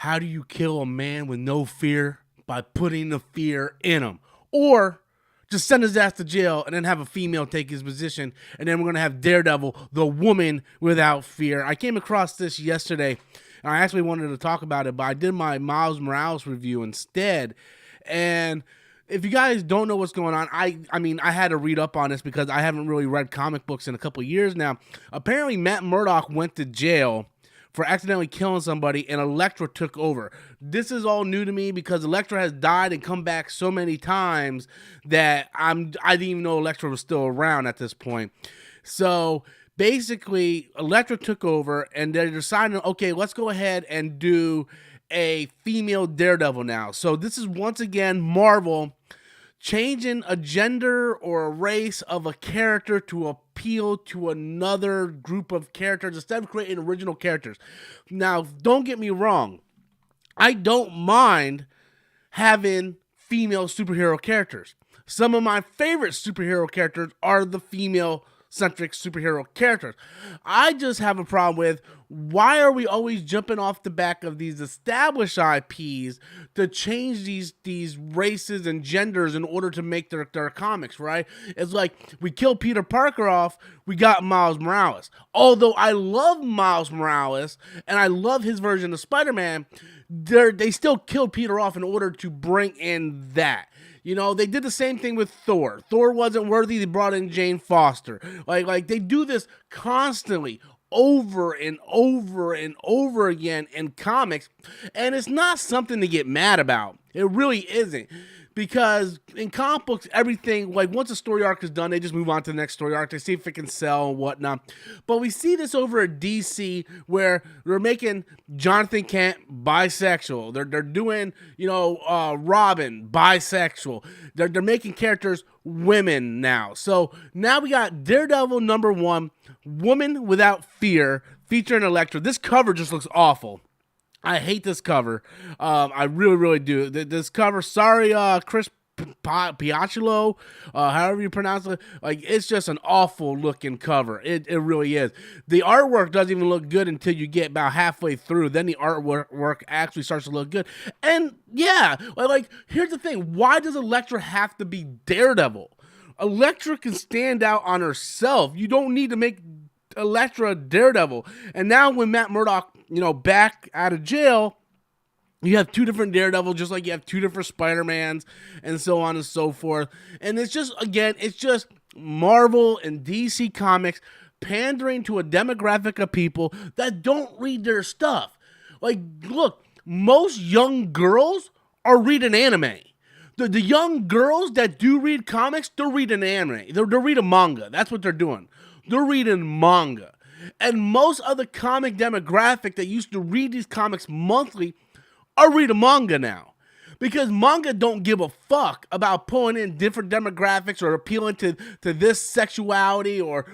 how do you kill a man with no fear? By putting the fear in him. Or just send his ass to jail and then have a female take his position. And then we're going to have Daredevil, the woman without fear. I came across this yesterday. And I actually wanted to talk about it, but I did my Miles Morales review instead. And if you guys don't know what's going on, I mean, I had to read up on this because I haven't really read comic books in a couple of years now. Apparently, Matt Murdock went to jail for accidentally killing somebody, and Electra took over. This is all new to me because Electra has died and come back so many times that I didn't even know Electra was still around at this point. So basically, Electra took over, and they're deciding, okay, let's go ahead and do a female Daredevil now. So this is once again Marvel changing a gender or a race of a character to appeal to another group of characters instead of creating original characters. Now, don't get me wrong. I don't mind having female superhero characters. Some of my favorite superhero characters are the female-centric superhero characters. I just have a problem with, why are we always jumping off the back of these established IPs to change these races and genders in order to make their comics, right? It's like, we kill Peter Parker off, we got Miles Morales. Although I love Miles Morales, and I love his version of Spider-Man, they still killed Peter off in order to bring in that. You know, they did the same thing with Thor. Thor wasn't worthy, they brought in Jane Foster. Like they do this constantly, over and over and over again in comics, and it's not something to get mad about. It really isn't, because in comic books, everything, like, once a story arc is done, they just move on to the next story arc. They see if it can sell and whatnot. But we see this over at DC, where they're making Jonathan Kent bisexual. They're doing, Robin bisexual. They're making characters women now. So now we got Daredevil #1, Woman Without Fear, featuring Electra. This cover just looks awful. I hate this cover. I really, really do. This cover, sorry, Chris Piacciolo, however you pronounce it. Like, it's just an awful looking cover. It really is. The artwork doesn't even look good until you get about halfway through. Then the artwork actually starts to look good. And yeah, like, here's the thing. Why does Electra have to be Daredevil? Electra can stand out on herself. You don't need to make Electra Daredevil. And now when Matt Murdock, back out of jail, you have two different Daredevils, just like you have two different Spider-Mans, and so on and so forth. And it's just Marvel and DC Comics pandering to a demographic of people that don't read their stuff. Like, look, most young girls are reading anime. The young girls that do read comics, they're reading anime. They're reading manga. That's what they're doing. They're reading manga. And most of the comic demographic that used to read these comics monthly are reading manga now. Because manga don't give a fuck about pulling in different demographics or appealing to this sexuality or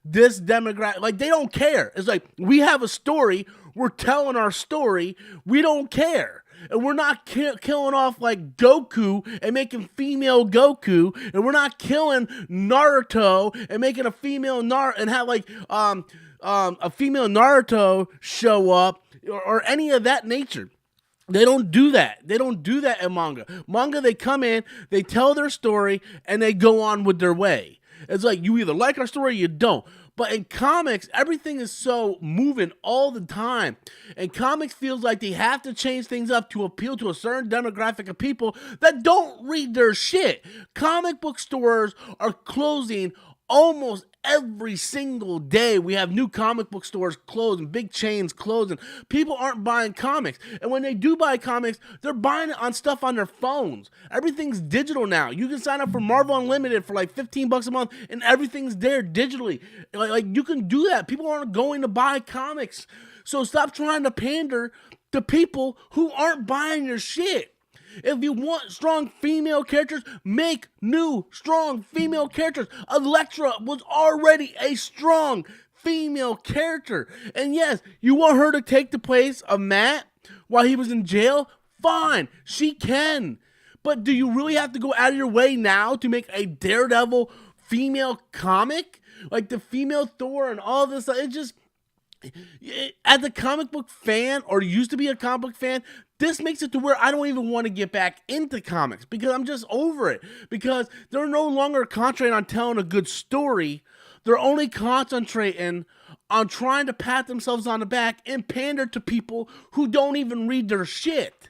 this demographic. Like, they don't care. It's like, we have a story. We're telling our story. We don't care. And we're not killing off like Goku and making female Goku, and we're not killing Naruto and making a female Naruto and have like a female Naruto show up or any of that nature. They don't do that. They don't do that in manga. Manga, they come in, they tell their story, and they go on with their way. It's like, you either like our story or you don't. But in comics, everything is so moving all the time. And comics feels like they have to change things up to appeal to a certain demographic of people that don't read their shit. Comic book stores are closing almost every single day. We have new comic book stores closing, big chains closing. People aren't buying comics. And when they do buy comics, they're buying it on stuff on their phones. Everything's digital now. You can sign up for Marvel Unlimited for like $15 a month and everything's there digitally. Like you can do that. People aren't going to buy comics. So stop trying to pander to people who aren't buying your shit. If you want strong female characters, make new strong female characters. Electra was already a strong female character. And yes, you want her to take the place of Matt while he was in jail? Fine, she can. But do you really have to go out of your way now to make a Daredevil female comic? Like the female Thor and all this, As a comic book fan, or used to be a comic book fan, this makes it to where I don't even want to get back into comics because I'm just over it. Because they're no longer concentrating on telling a good story. They're only concentrating on trying to pat themselves on the back and pander to people who don't even read their shit.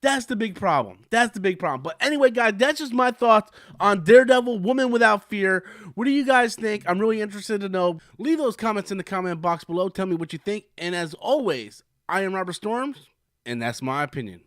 That's the big problem. That's the big problem. But anyway, guys, that's just my thoughts on Daredevil, Woman Without Fear. What do you guys think? I'm really interested to know. Leave those comments in the comment box below. Tell me what you think. And as always, I am Robert Storms, and that's my opinion.